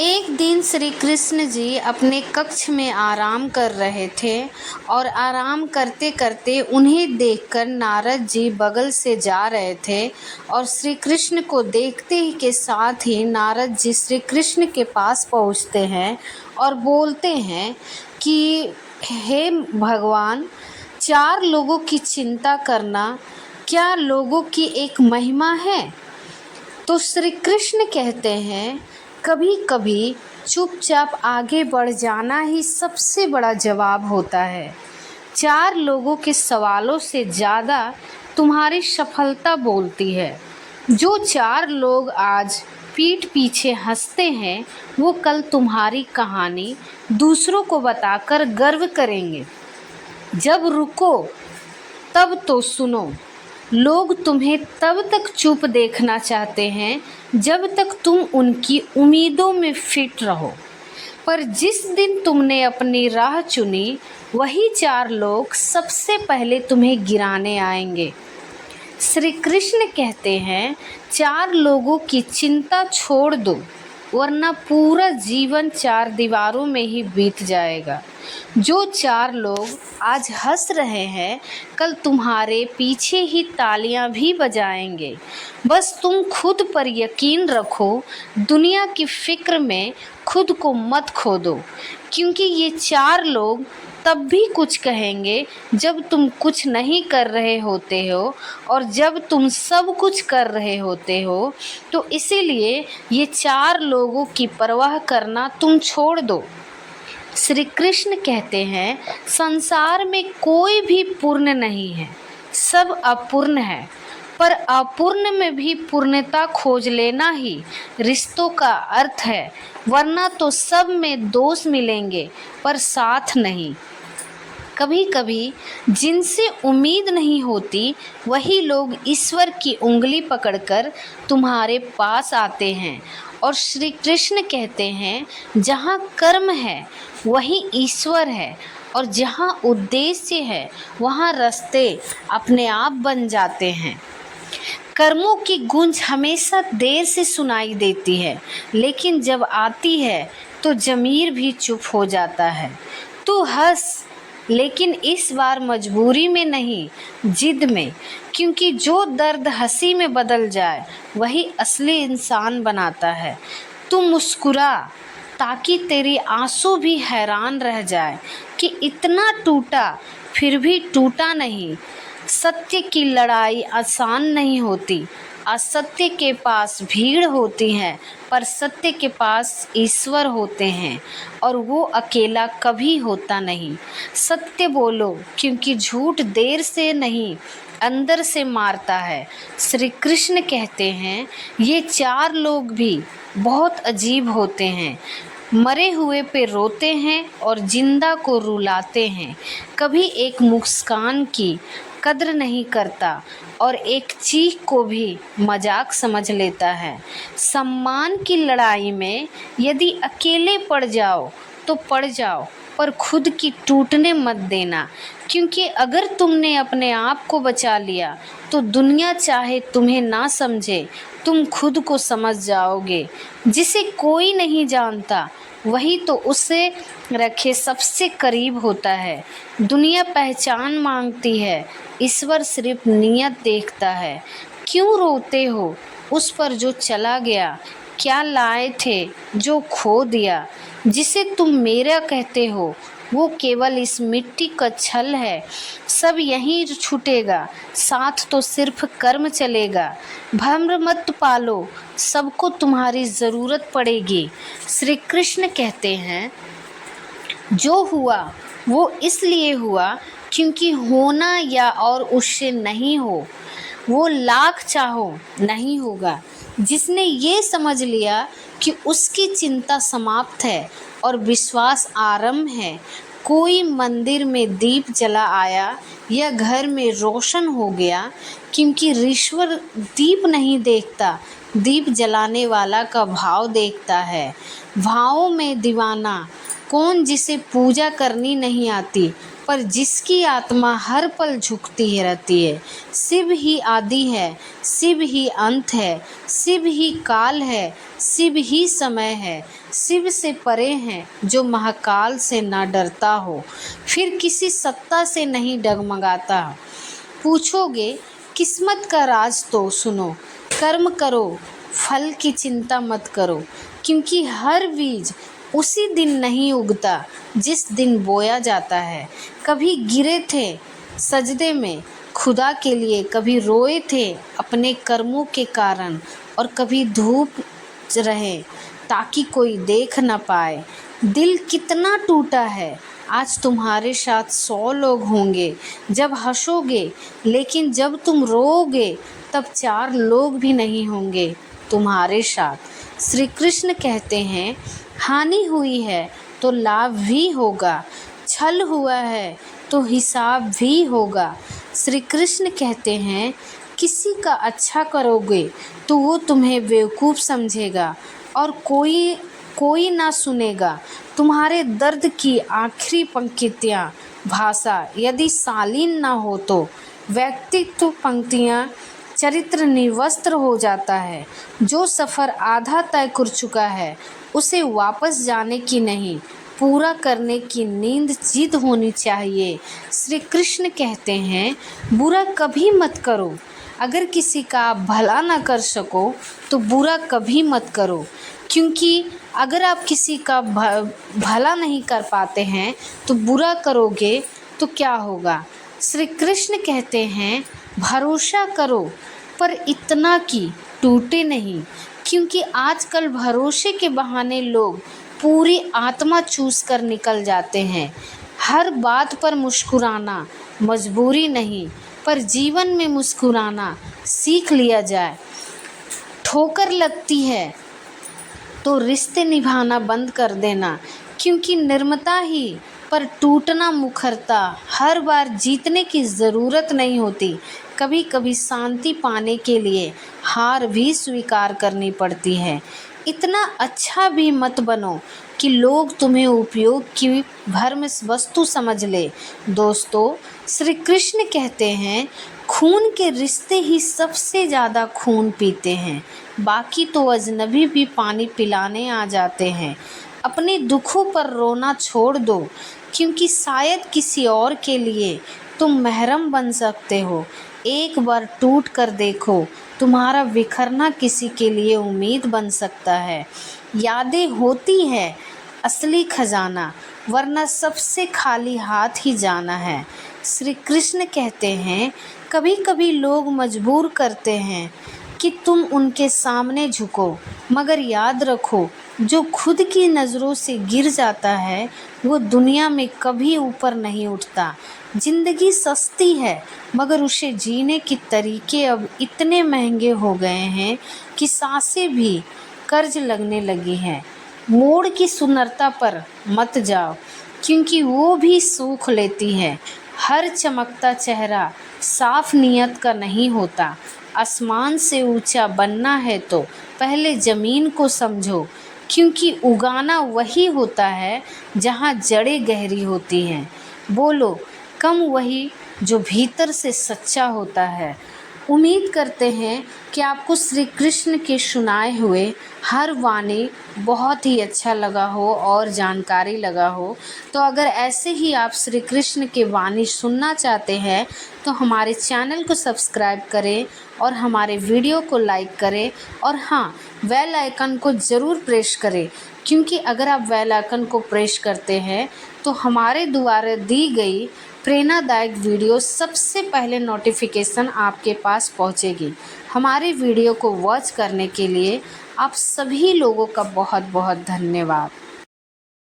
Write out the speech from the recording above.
एक दिन श्री कृष्ण जी अपने कक्ष में आराम कर रहे थे और आराम करते करते उन्हें देखकर नारद जी बगल से जा रहे थे और श्री कृष्ण को देखते ही के साथ ही नारद जी श्री कृष्ण के पास पहुँचते हैं और बोलते हैं कि हे भगवान, 4 लोगों की चिंता करना क्या लोगों की एक महिमा है? तो श्री कृष्ण कहते हैं, कभी कभी चुपचाप आगे बढ़ जाना ही सबसे बड़ा जवाब होता है। 4 लोगों के सवालों से ज़्यादा तुम्हारी सफलता बोलती है। जो 4 लोग आज पीठ पीछे हंसते हैं, वो कल तुम्हारी कहानी दूसरों को बताकर गर्व करेंगे। जब रुको तब तो सुनो। लोग तुम्हें तब तक चुप देखना चाहते हैं जब तक तुम उनकी उम्मीदों में फिट रहो, पर जिस दिन तुमने अपनी राह चुनी, वही 4 लोग सबसे पहले तुम्हें गिराने आएंगे। श्री कृष्ण कहते हैं, 4 लोगों की चिंता छोड़ दो, वरना पूरा जीवन 4 दीवारों में ही बीत जाएगा। जो 4 लोग आज हंस रहे हैं, कल तुम्हारे पीछे ही तालियां भी बजाएंगे। बस तुम खुद पर यकीन रखो, दुनिया की फिक्र में खुद को मत खो दो, क्योंकि ये 4 लोग तब भी कुछ कहेंगे जब तुम कुछ नहीं कर रहे होते हो, और जब तुम सब कुछ कर रहे होते हो। तो इसीलिए ये 4 लोगों की परवाह करना तुम छोड़ दो। श्री कृष्ण कहते हैं, संसार में कोई भी पूर्ण नहीं है, सब अपूर्ण है, पर अपूर्ण में भी पूर्णता खोज लेना ही रिश्तों का अर्थ है, वरना तो सब में दोष मिलेंगे पर साथ नहीं। कभी कभी जिनसे उम्मीद नहीं होती, वही लोग ईश्वर की उंगली पकड़कर तुम्हारे पास आते हैं। और श्री कृष्ण कहते हैं, जहाँ कर्म है वही ईश्वर है, और जहाँ उद्देश्य है वहाँ रास्ते अपने आप बन जाते हैं। कर्मों की गूंज हमेशा देर से सुनाई देती है, लेकिन जब आती है तो ज़मीर भी चुप हो जाता है। तू हंस, लेकिन इस बार मजबूरी में नहीं, जिद में, क्योंकि जो दर्द हंसी में बदल जाए वही असली इंसान बनाता है। तू मुस्कुरा, ताकि तेरी आंसू भी हैरान रह जाए कि इतना टूटा फिर भी टूटा नहीं। सत्य की लड़ाई आसान नहीं होती। असत्य के पास भीड़ होती है, पर सत्य के पास ईश्वर होते हैं, और वो अकेला कभी होता नहीं। सत्य बोलो, क्योंकि झूठ देर से नहीं, अंदर से मारता है। श्री कृष्ण कहते हैं, ये 4 लोग भी बहुत अजीब होते हैं। मरे हुए पे रोते हैं और जिंदा को रुलाते हैं। कभी एक मुस्कान की कद्र नहीं करता और एक चीख को भी मजाक समझ लेता है। सम्मान की लड़ाई में यदि अकेले पड़ जाओ तो पड़ जाओ, पर खुद की टूटने मत देना, क्योंकि अगर तुमने अपने आप को बचा लिया तो दुनिया चाहे तुम्हें ना समझे, तुम खुद को समझ जाओगे। जिसे कोई नहीं जानता, वही तो उसे रखे सबसे करीब होता है। दुनिया पहचान मांगती है, ईश्वर सिर्फ नियत देखता है। क्यों रोते हो उस पर जो चला गया? क्या लाए थे जो खो दिया? जिसे तुम मेरा कहते हो, वो केवल इस मिट्टी का छल है। सब यहीं छूटेगा, साथ तो सिर्फ कर्म चलेगा। भ्रम मत पालो, सबको तुम्हारी ज़रूरत पड़ेगी। श्री कृष्ण कहते हैं, जो हुआ वो इसलिए हुआ क्योंकि होना या और उससे नहीं हो, वो लाख चाहो नहीं होगा। जिसने ये समझ लिया कि उसकी चिंता समाप्त है और विश्वास आरंभ है। कोई मंदिर में दीप जला आया या घर में रोशन हो गया, क्योंकि ईश्वर दीप नहीं देखता, दीप जलाने वाला का भाव देखता है। भावों में दीवाना कौन, जिसे पूजा करनी नहीं आती पर जिसकी आत्मा हर पल झुकती रहती है। शिव ही आदि है, शिव ही अंत है, शिव ही काल है, शिव ही समय है। शिव से परे है जो महाकाल से ना डरता हो, फिर किसी सत्ता से नहीं डगमगाता। पूछोगे किस्मत का राज तो सुनो, कर्म करो फल की चिंता मत करो, क्योंकि हर बीज उसी दिन नहीं उगता जिस दिन बोया जाता है। कभी गिरे थे सजदे में खुदा के लिए, कभी रोए थे अपने कर्मों के कारण, और कभी धूप रहे ताकि कोई देख न पाए। दिल कितना टूटा है, आज तुम्हारे साथ 100 लोग होंगे जब हंसोगे, लेकिन जब तुम रोओगे तब 4 लोग भी नहीं होंगे तुम्हारे साथ। श्री कृष्ण कहते हैं, हानि हुई है तो लाभ भी होगा, छल हुआ है तो हिसाब भी होगा। श्री कृष्ण कहते हैं, किसी का अच्छा करोगे तो वो तुम्हें बेवकूफ़ समझेगा और कोई ना सुनेगा तुम्हारे दर्द की आखिरी पंक्तियाँ। भाषा यदि शालीन ना हो तो व्यक्तित्व पंक्तियाँ चरित्र निर्वस्त्र हो जाता है। जो सफ़र आधा तय कर चुका है उसे वापस जाने की नहीं, पूरा करने की नींद जिद होनी चाहिए। श्री कृष्ण कहते हैं, बुरा कभी मत करो। अगर किसी का आप भला ना कर सको तो बुरा कभी मत करो, क्योंकि अगर आप किसी का भला नहीं कर पाते हैं तो बुरा करोगे तो क्या होगा। श्री कृष्ण कहते हैं, भरोसा करो पर इतना कि टूटे नहीं, क्योंकि आजकल भरोसे के बहाने लोग पूरी आत्मा चूस कर निकल जाते हैं। हर बात पर मुस्कुराना मजबूरी नहीं, पर जीवन में मुस्कुराना सीख लिया जाए। ठोकर लगती है तो रिश्ते निभाना बंद कर देना, क्योंकि निर्मता ही पर टूटना मुखरता। हर बार जीतने की ज़रूरत नहीं होती, कभी कभी शांति पाने के लिए हार भी स्वीकार करनी पड़ती है। इतना अच्छा भी मत बनो कि लोग तुम्हें उपयोग की भरम वस्तु समझ ले। दोस्तों, श्री कृष्ण कहते हैं, खून के रिश्ते ही सबसे ज़्यादा खून पीते हैं, बाकी तो अजनबी भी पानी पिलाने आ जाते हैं। अपने दुखों पर रोना छोड़ दो, क्योंकि शायद किसी और के लिए तुम महरम बन सकते हो। एक बार टूट कर देखो, तुम्हारा बिखरना किसी के लिए उम्मीद बन सकता है। यादें होती है असली खजाना, वरना सबसे खाली हाथ ही जाना है। श्री कृष्ण कहते हैं, कभी कभी लोग मजबूर करते हैं कि तुम उनके सामने झुको, मगर याद रखो, जो खुद की नज़रों से गिर जाता है वो दुनिया में कभी ऊपर नहीं उठता। ज़िंदगी सस्ती है, मगर उसे जीने के तरीके अब इतने महंगे हो गए हैं कि सांसें भी कर्ज लगने लगी हैं। मोड़ की सुंदरता पर मत जाओ, क्योंकि वो भी सूख लेती है। हर चमकता चेहरा साफ नियत का नहीं होता। आसमान से ऊंचा बनना है तो पहले ज़मीन को समझो, क्योंकि उगाना वही होता है जहाँ जड़ें गहरी होती हैं। बोलो कम वही जो भीतर से सच्चा होता है। उम्मीद करते हैं कि आपको श्री कृष्ण के सुनाए हुए हर वाणी बहुत ही अच्छा लगा हो और जानकारी लगा हो। तो अगर ऐसे ही आप श्री कृष्ण के वाणी सुनना चाहते हैं तो हमारे चैनल को सब्सक्राइब करें और हमारे वीडियो को लाइक करें, और हाँ, बेल आइकन को ज़रूर प्रेस करें, क्योंकि अगर आप बेल आइकन को प्रेस करते हैं तो हमारे द्वारा दी गई प्रेरणादायक वीडियो सबसे पहले नोटिफिकेशन आपके पास पहुंचेगी। हमारे वीडियो को वॉच करने के लिए आप सभी लोगों का बहुत बहुत धन्यवाद।